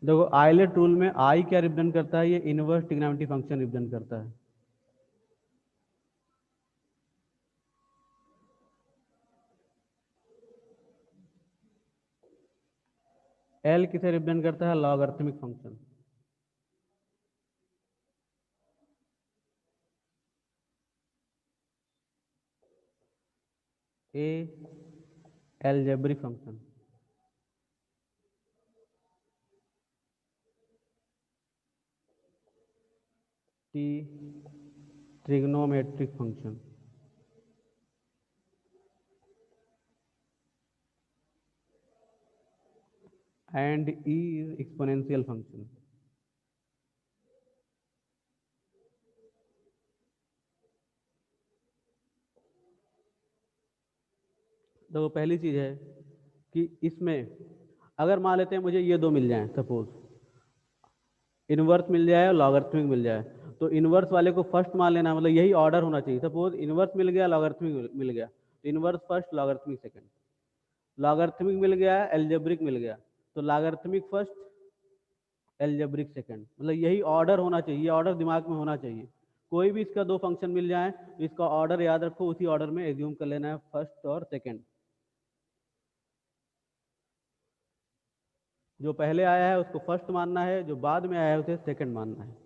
देखो islet rule में आई क्या रिप्रेजेंट करता है, ये इनवर्स ट्रिग्नोमेट्री फंक्शन रिप्रेजेंट करता है। एल किसे रिप्रेजेंट करता है, logarithmic function. A algebraic function. T trigonometric function. And E is exponential function. तो पहली चीज है कि इसमें अगर मान लेते हैं मुझे ये दो मिल जाएं, सपोज इनवर्स मिल जाए और लॉगरिथमिक मिल जाए, तो इनवर्स वाले को फर्स्ट मान लेना, मतलब यही ऑर्डर होना चाहिए। सपोज इनवर्स मिल गया, लॉगरिथमिक मिल गया, तो inverse first, logarithmic second. Logarithmic मिल गया, एल्जेब्रिक मिल गया, तो लॉगरिथमिक फर्स्ट, एल्जेब्रिक सेकंड। मतलब यही ऑर्डर होना चाहिए, ये ऑर्डर दिमाग में होना चाहिए। कोई भी इसका दो फंक्शन मिल जाए तो इसका ऑर्डर याद रखो, उसी ऑर्डर में एज्यूम कर लेना है, फर्स्ट और सेकंड। जो पहले आया है उसको फर्स्ट मानना है, जो बाद में आया है उसे सेकंड मानना है।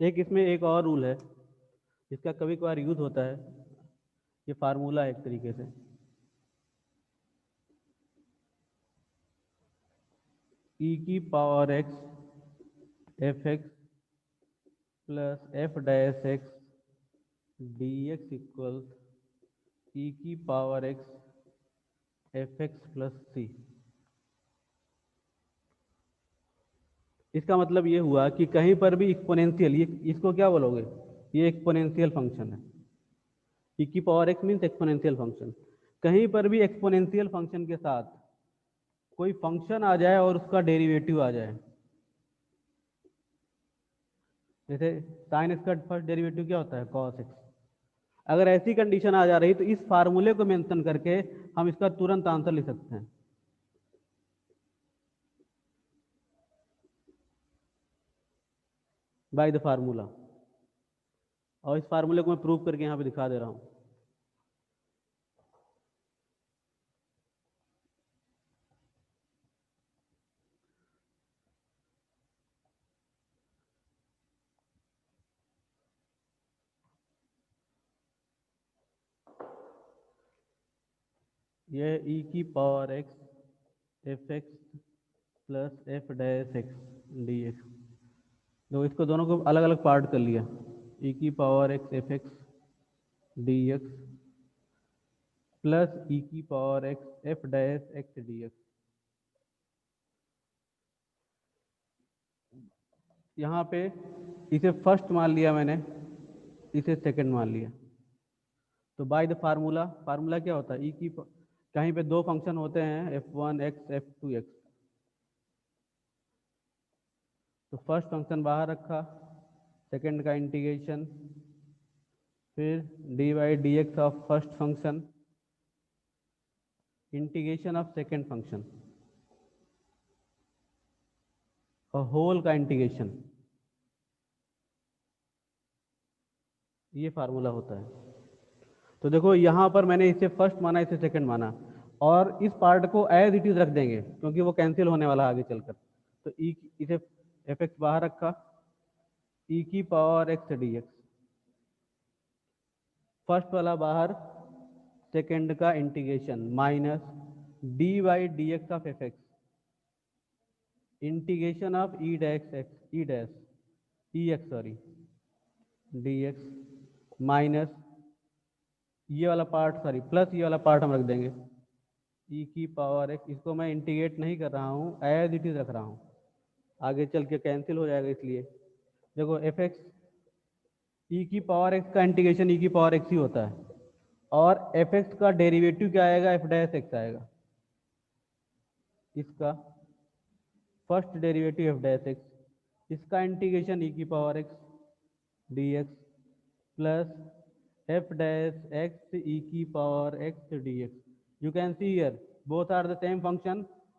एक इसमें एक और रूल है जिसका कभी कभार यूज होता है, ये फार्मूला है एक तरीके से। ई की power x f x plus f dash x D x equal e की power x f x plus c. इसका मतलब ये हुआ कि कहीं पर भी एक्सपोनेंशियल, ये इसको क्या बोलोगे, ये एक्सपोनेंशियल फंक्शन है। ई की power x means exponential function. कहीं पर भी एक्सपोनेंशियल फंक्शन के साथ कोई फंक्शन आ जाए और उसका डेरिवेटिव आ जाए, जैसे साइन एक्स का फर्स्ट डेरिवेटिव क्या होता है, कॉस एक्स। अगर ऐसी कंडीशन आ जा रही तो इस फार्मूले को मेंशन करके हम इसका तुरंत आंसर लिख सकते हैं, बाय द फार्मूला। और इस फार्मूले को मैं प्रूव करके यहाँ पे दिखा दे रहा हूँ। ये ई की power x f x plus f dash x D x, तो इसको दोनों को अलग अलग पार्ट कर लिया। ई की power x f x D x plus e की power x f dash x D x. यहाँ पे इसे फर्स्ट मान लिया मैंने, इसे सेकंड मान लिया। तो बाय द फार्मूला, फार्मूला क्या होता है, कहीं पे दो फंक्शन होते हैं, F one x F two x. तो फर्स्ट फंक्शन बाहर रखा, सेकंड का इंटीग्रेशन, फिर D by D x of first function, integration of second function. और होल का इंटीग्रेशन, ये फार्मूला होता है। तो देखो यहाँ पर मैंने इसे फर्स्ट माना, इसे सेकंड माना, और इस पार्ट को एज इट इज रख देंगे क्योंकि वो कैंसिल होने वाला आगे चलकर। तो ई इसे एफ एक्स बाहर रखा, ई की power x D x, first वाला बाहर, सेकंड का integration minus D by D x of F x, integration of E dash x, E dash E x sorry D X minus ये वाला पार्ट सॉरी प्लस ये वाला part हम रख देंगे, ई की पावर एक्स, इसको मैं इंटीग्रेट नहीं कर रहा हूँ, एज इट इज रख रहा हूँ, आगे चल के कैंसिल हो जाएगा इसलिए। देखो एफ एक्स, ई की पावर एक्स का इंटीग्रेशन ई की पावर एक्स ही होता है, और एफ एक्स का डेरिवेटिव क्या आएगा, एफ डैश एक्स आएगा, इसका first derivative f dash x, इसका इंटीग्रेशन ई की power x D x plus f dash x e की power x D x. You can see here both are the same function,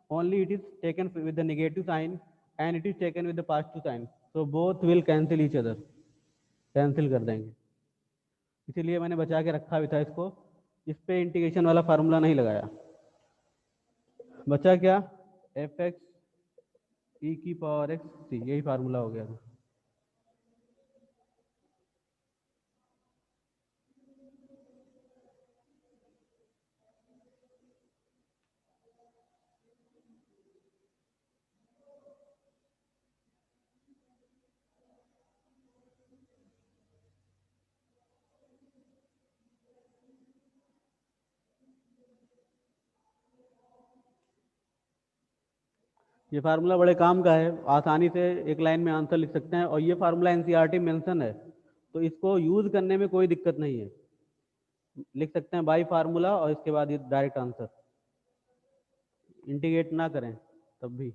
only it is taken with the negative sign and it is taken with the positive sign, so both will cancel each other, cancel कर देंगे, इसीलिए मैंने बचा के रखा भी था इसको, इस पे इंटीग्रेशन वाला फार्मूला नहीं लगाया। बचा क्या, एफ एक्स ई की पावर एक्स सी, यही फार्मूला हो गया था। ये फार्मूला बड़े काम का है, आसानी से एक लाइन में आंसर लिख सकते हैं, और ये फार्मूला एनसीईआरटी मेंशन है, तो इसको यूज करने में कोई दिक्कत नहीं है, लिख सकते हैं बाई फार्मूला और इसके बाद ये डायरेक्ट आंसर, इंटीग्रेट ना करें तब भी।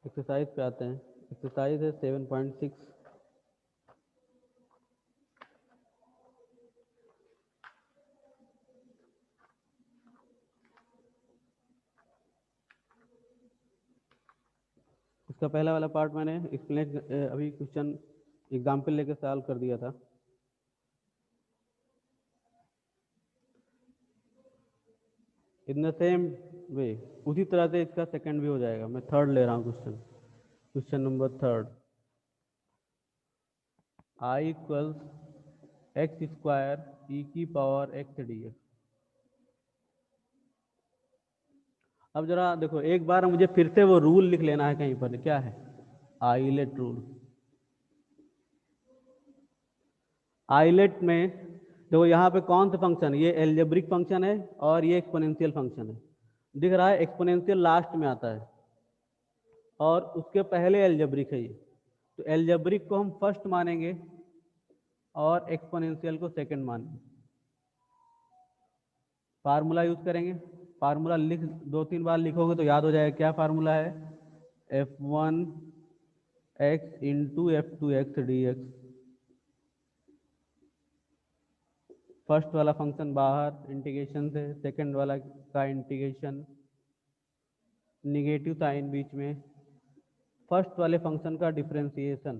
एक्सरसाइज पे आते हैं, एक्सरसाइज है 7.6। इसका पहला वाला पार्ट मैंने एक्सप्लेन अभी क्वेश्चन एग्जाम्पल लेकर सॉल्व कर दिया था। इन द सेम वे उसी तरह से इसका सेकंड भी हो जाएगा। मैं थर्ड ले रहा हूँ question, question number third, I equals x square e की पावर एक्स डी एक्स। अब जरा देखो एक बार मुझे फिर से वो रूल लिख लेना है कहीं पर, क्या है, आइलेट रूल। आइलेट में देखो यहाँ पे कौन सा फंक्शन, ये एल्जेब्रिक फंक्शन है और ये एक्सपोनेंशियल फंक्शन है, दिख रहा है एक्सपोनेंशियल लास्ट में आता है और उसके पहले एल्जेब्रिक है ये, तो एल्जेब्रिक को हम फर्स्ट मानेंगे और एक्सपोनेंशियल को सेकंड मानेंगे। फार्मूला यूज करेंगे, फार्मूला लिख 2-3 बार लिखोगे तो याद हो जाएगा, क्या फार्मूला है, f1 x into f2 x D x, first वाला फंक्शन बाहर इंटीग्रेशन से, सेकंड वाला का इंटीग्रेशन निगेटिव साइन बीच में, फर्स्ट वाले फंक्शन का डिफरेंशिएशन,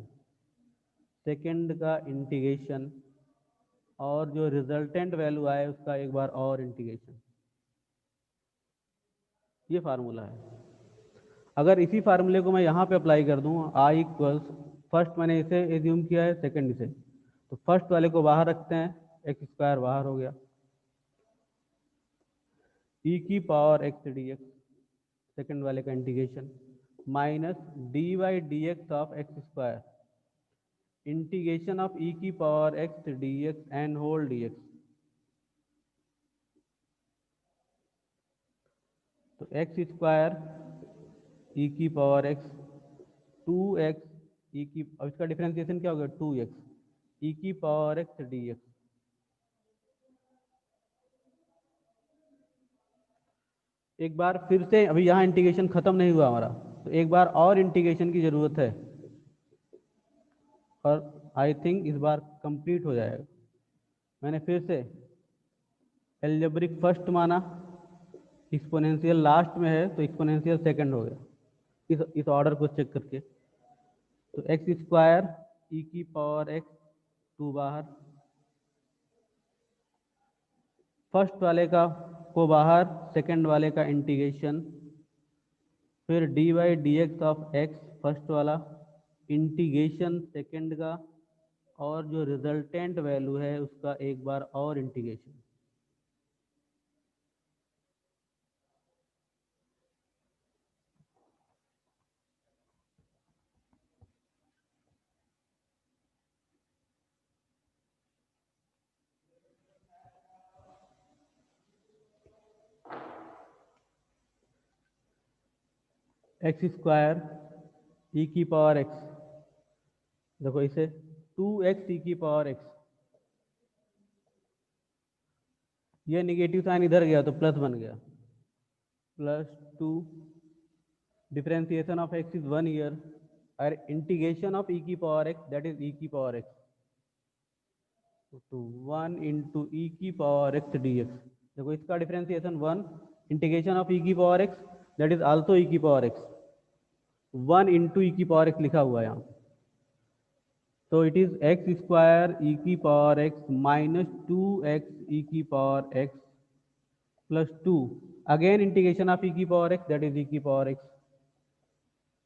सेकंड का इंटीग्रेशन, और जो रिजल्टेंट वैल्यू आए उसका एक बार और इंटीग्रेशन, ये फार्मूला है। अगर इसी फार्मूले को मैं यहाँ पे अप्लाई कर दूँ, आई इक्वल्स, फर्स्ट मैंने इसे एज्यूम किया है, सेकंड इसे, तो फर्स्ट वाले को बाहर रखते हैं, एक्स स्क्वायर बाहर हो गया, ई की power x D x, second वाले का integration minus D by D x of x square, integration of e की power x D x and whole D x. तो एक्स स्क्वायर ई की power x 2x e की, अब इसका differentiation क्या हो गया, 2x ई की पावर एक्स डी एक्स। एक बार फिर से, अभी यहाँ इंटीग्रेशन खत्म नहीं हुआ हमारा, तो एक बार और इंटीग्रेशन की ज़रूरत है और आई थिंक इस बार कंप्लीट हो जाएगा। मैंने फिर से एल्जेब्रिक फर्स्ट माना, एक्सपोनेंशियल लास्ट में है तो एक्सपोनेंशियल सेकंड हो गया इस ऑर्डर को चेक करके। तो एक्स स्क्वायर ई की पावर एक्स, 2 बाहर, फर्स्ट वाले का को बाहर, सेकंड वाले का इंटीग्रेशन, फिर D Y D x of X first वाला, इंटीग्रेशन सेकंड का, और जो रिजल्टेंट वैल्यू है उसका एक बार और इंटीग्रेशन। एक्स स्क्वायर ई की पावर एक्स, देखो इसे 2x ई की पावर एक्स, ये निगेटिव साइन इधर गया तो प्लस बन गया, +2, differentiation of x is 1 year, और इंटीग्रेशन ऑफ ई की power x that is e की पावर एक्स, तो 1 इंटू ई की पावर एक्स डी एक्स। देखो इसका डिफरेंशिएशन 1, इंटीग्रेशन ऑफ ई की power x that is also e की पावर एक्स, 1 इंटू ई की पावर एक्स लिखा हुआ है यहाँ। तो it is x square e की power x minus 2x e की power x +2, again integration of e की power x that is e की पावर एक्स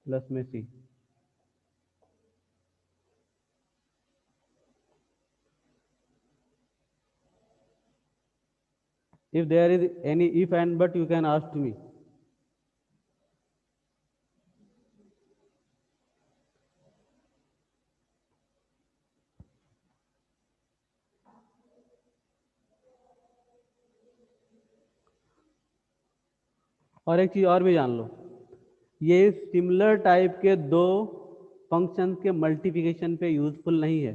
प्लस में सी। If there is any if and but, you can ask me. और एक चीज और भी जान लो, ये सिमिलर टाइप के दो फंक्शन के मल्टीप्लिकेशन पे यूजफुल नहीं है।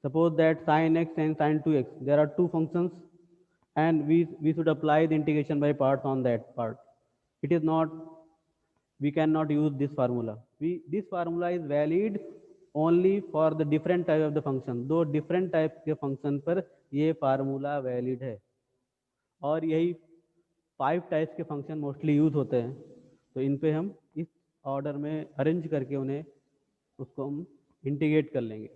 Suppose that sin x and sin 2x, there are two functions and we should apply the integration by parts on that part. It is not, we cannot use this formula. This formula is valid only for the different type of the function, दो different type के function पर ये formula valid है, और यही 5 types के function mostly use होते हैं। तो इन पे हम इस ऑर्डर में अरेंज करके उन्हें उसको हम इंटीग्रेट कर लेंगे।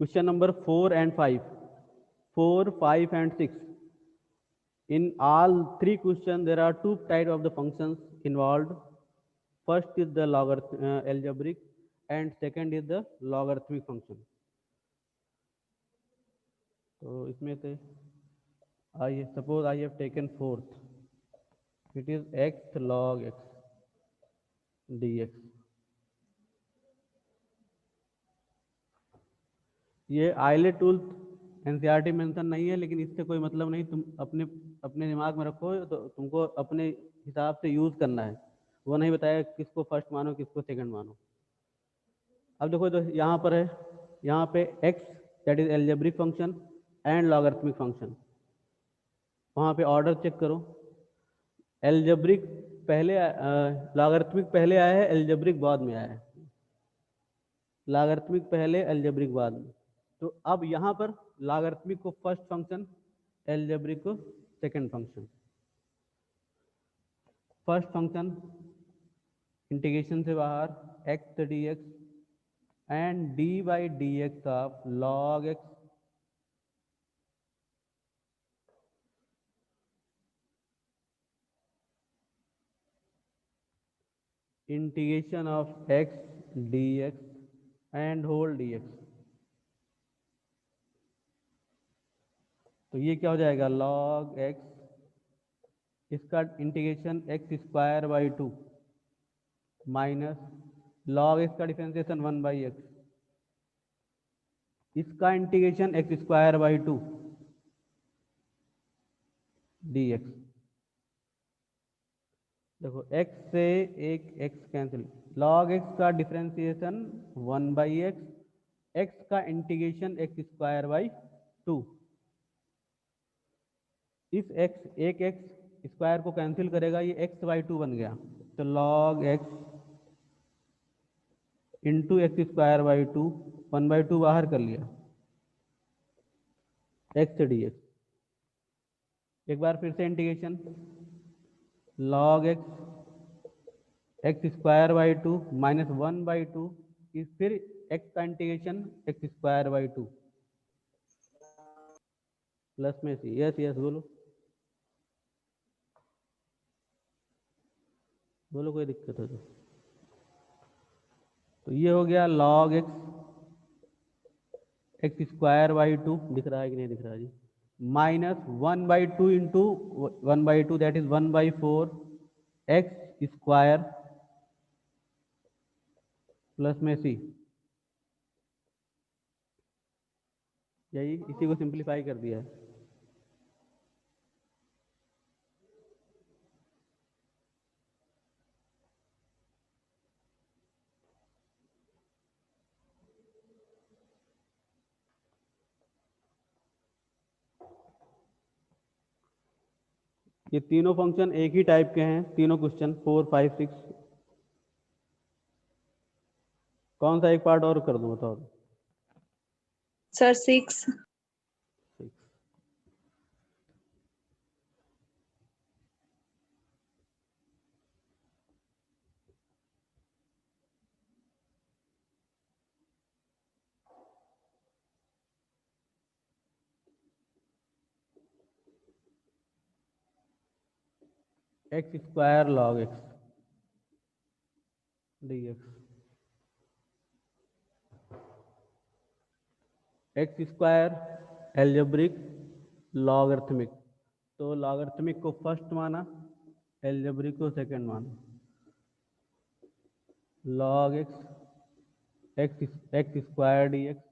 Question number 4 and 5, 4, 5 and 6, in all 3 questions there are 2 types of the functions involved. First is the algebraic and second is the logarithmic function. तो इसमें से I suppose I have taken fourth, it is x log x dx। ये islet tool NCERT mention नहीं है, लेकिन इससे कोई मतलब नहीं, तुम अपने अपने दिमाग में रखो, तो तुमको अपने हिसाब से यूज करना है, वो नहीं बताया किसको फर्स्ट मानो किसको सेकंड मानो। अब देखो तो यहाँ पर है, यहाँ पे x that is algebraic function and logarithmic function, वहाँ पे ऑर्डर चेक करो, एल्जेब्रिक पहले, लॉगरिथमिक पहले आया है, एल्जेब्रिक बाद में आया है, लॉगरिथमिक पहले एल्जेब्रिक बाद में। तो अब यहाँ पर लॉगरिथमिक को फर्स्ट फंक्शन, एल्जेब्रिक को second function. First function integration से बाहर x D x and D by D x of log X integration of x D x and whole D x. तो ये क्या हो जाएगा, log x, इसका integration x square by 2 minus log x का differentiation 1 by X, इसका integration x square by 2 D X. देखो x से एक x कैंसिल, log x का डिफरेंशिएशन 1 बाई एक्स, x का इंटीग्रेशन एक्स स्क्वायर बाई 2। इस x एक एक्स स्क्वायर को कैंसिल करेगा, ये एक्स बाई टू बन गया, तो log x into x square by to, 1/2 बाहर कर लिया, एक्स से डी एक्स। एक बार फिर से integration, log x square by to minus 1/2, फिर एक्स का integration x square by two plus में सी। यस यस बोलो बोलो, कोई दिक्कत है तो ये हो गया log x square by two, दिख रहा है कि नहीं दिख रहा है जी, minus 1/2 into 1/2 that is 1/4 x square plus में सी। यही इसी को सिंप्लीफाई कर दिया है। ये तीनों फंक्शन एक ही टाइप के हैं, तीनों क्वेश्चन 4, 5, 6। कौन सा एक पार्ट और कर दूं बताओ? Sir 6। 6। X square log X D X square algebraic logarithmic, तो लॉगरिथमिक को फर्स्ट माना, एल्जेब्रिक को सेकंड माना। Log x square D X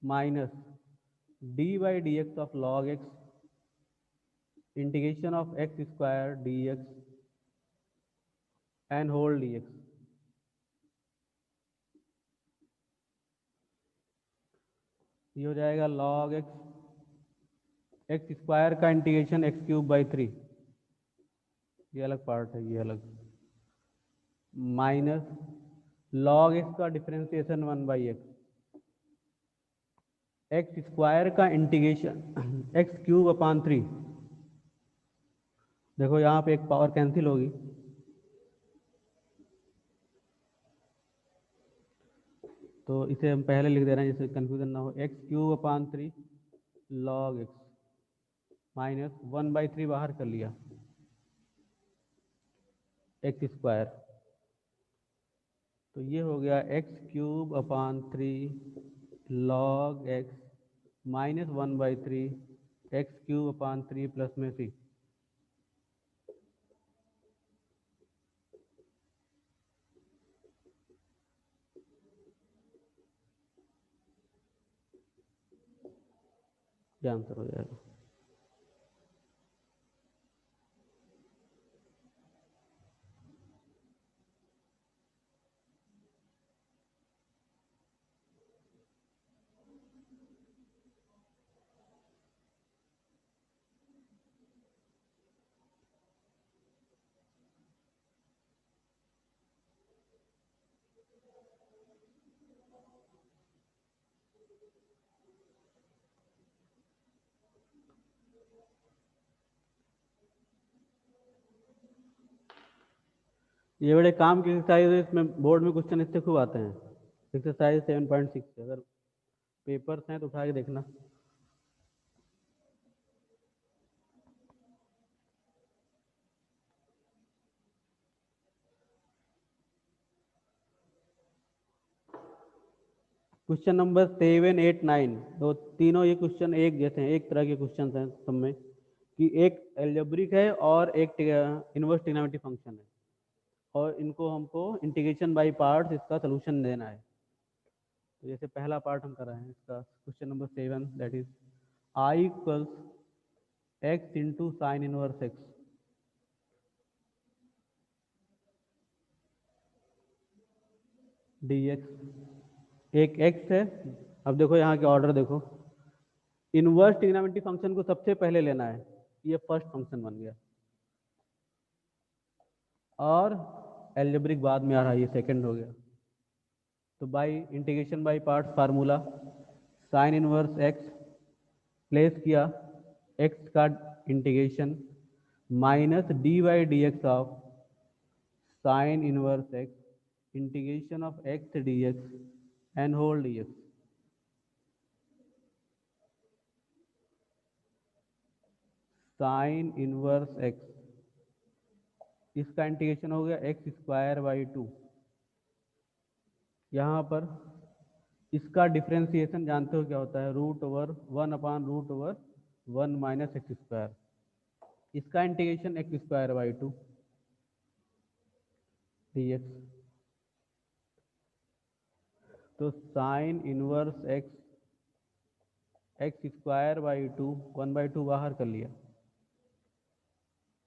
minus D by D x of log X integration of x square D x and whole D X. ये हो जाएगा log x square का integration X cube by 3, ये अलग part है, ये अलग, minus log X का डिफरेंशिएशन 1/x, एक्स स्क्वायर का इंटीग्रेशन एक्स क्यूब अपान 3। देखो यहाँ पे एक पावर कैंसिल होगी, तो इसे हम पहले लिख दे रहे हैं जिससे कंफ्यूजन ना हो। एक्स क्यूब अपान 3 लॉग एक्स माइनस 1/3 बाहर कर लिया, एक्स स्क्वायर, तो ये हो गया एक्स क्यूब अपान 3 log x minus 1/3 x cube अपान 3 प्लस में सी। ये आंसर हो जाएगा। ये बड़े काम की एक्सरसाइज है, इसमें बोर्ड में क्वेश्चन इससे खूब आते हैं। एक्सरसाइज 7.6, अगर पेपर्स हैं तो उठा के देखना। क्वेश्चन नंबर 7, 8, 9, तो तीनों ये क्वेश्चन एक जैसे हैं, एक तरह के क्वेश्चन हैं सब में, कि एक एल्जेब्रिक है और एक इनवर्स ट्रिग्नोमेट्रिक फंक्शन है, और इनको हमको इंटीग्रेशन बाय पार्ट्स इसका सोल्यूशन देना है। तो जैसे पहला पार्ट हम कर रहे हैं इसका, question number 7, that is I equals x into sine inverse x D x. एक एक्स है, अब देखो यहाँ के ऑर्डर देखो, इनवर्स ट्रिग्नोमेट्रिक फंक्शन को सबसे पहले लेना है, ये फर्स्ट फंक्शन बन गया, और एल्जेब्रिक बाद में आ रहा है, ये सेकंड हो गया। तो by integration by part formula, sine inverse X place किया, एक्स का integration minus D by D x of sine inverse X integration of X D X and whole D X. Sine inverse X, इसका integration हो गया x square by 2। यहाँ पर इसका differentiation जानते हो क्या होता है, root over 1/√1 minus x square. इसका integration x square by 2 dx। तो sine inverse x square by 2, 1/2 बाहर कर लिया।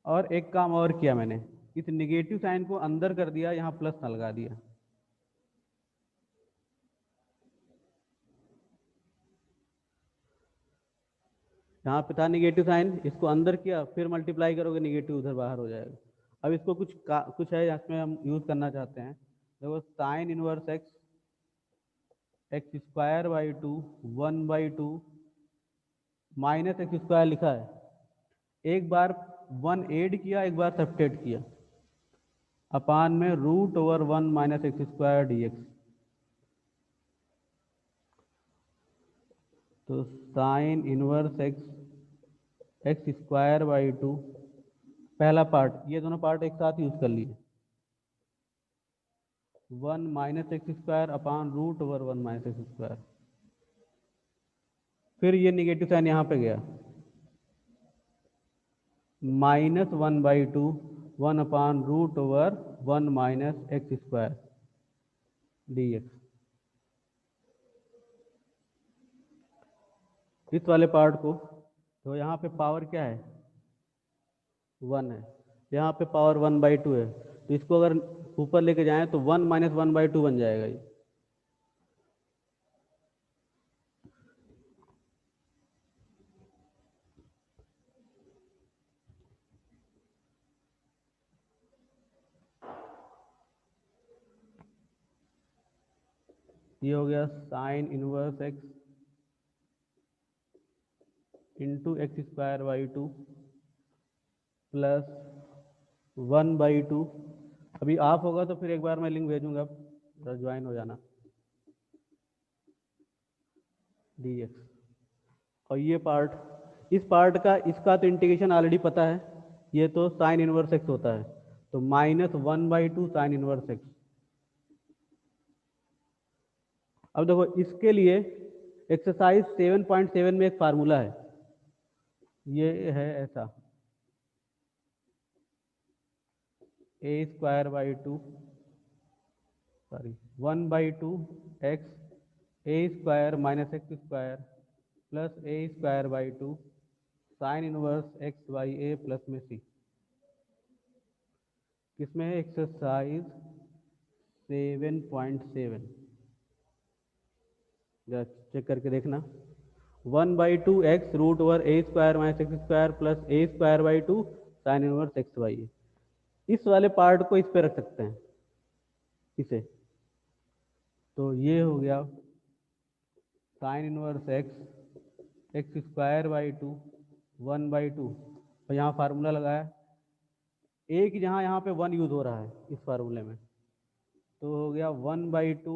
और एक काम और किया मैंने, इस निगेटिव साइन को अंदर कर दिया, यहाँ प्लस न लगा दिया। यहाँ पे था निगेटिव साइन, इसको अंदर किया, फिर मल्टीप्लाई करोगे निगेटिव उधर बाहर हो जाएगा। अब इसको कुछ है जिसमें हम यूज करना चाहते हैं। देखो sign inverse x square by 2 1/2 minus x square लिखा है, एक बार 1 ऐड किया, एक बार सब्ट्रैक्ट किया, अपान में root over 1 minus x square dx। तो sine inverse x square by 2, पहला पार्ट, ये दोनों पार्ट एक साथ यूज कर लिए, 1 minus x square upon root over 1 minus x square. फिर ये निगेटिव साइन यहाँ पे गया, -1/2 1/√1 माइनस एक्स स्क्वायर dx। इस वाले पार्ट को, तो यहाँ पे पावर क्या है, 1 है, यहाँ पे पावर 1/2 है, तो इसको अगर ऊपर लेके जाएं तो 1 माइनस 1/2 बन जाएगा ये हो गया sign inverse x into x square by 2 plus 1/2। अभी ऑफ होगा तो फिर एक बार मैं लिंक भेजूंगा, ज्वाइन हो जाना, dx। और ये पार्ट, इस पार्ट का, इसका तो इंटीग्रेशन ऑलरेडी पता है, ये तो साइन इनवर्स एक्स होता है, तो -1/2 साइन इनवर्स एक्स। अब देखो इसके लिए एक्सरसाइज 7.7 में एक फार्मूला है, ये है ऐसा, a square by 2 1/2 x A square minus x square plus a square by 2 sine inverse x by A plus में सी। किसमें है, एक्सरसाइज 7.7, जरा चेक करके देखना। 1/2 x root over a square minus x square plus a square by 2 sine inverse x by a. इस वाले part को इस पे रख सकते हैं, इसे, तो ये हो गया sign inverse x square by 2 1/2, और यहाँ फार्मूला लगाया, एक जहाँ यहाँ पे 1 यूज हो रहा है इस फार्मूले में, तो हो गया 1/2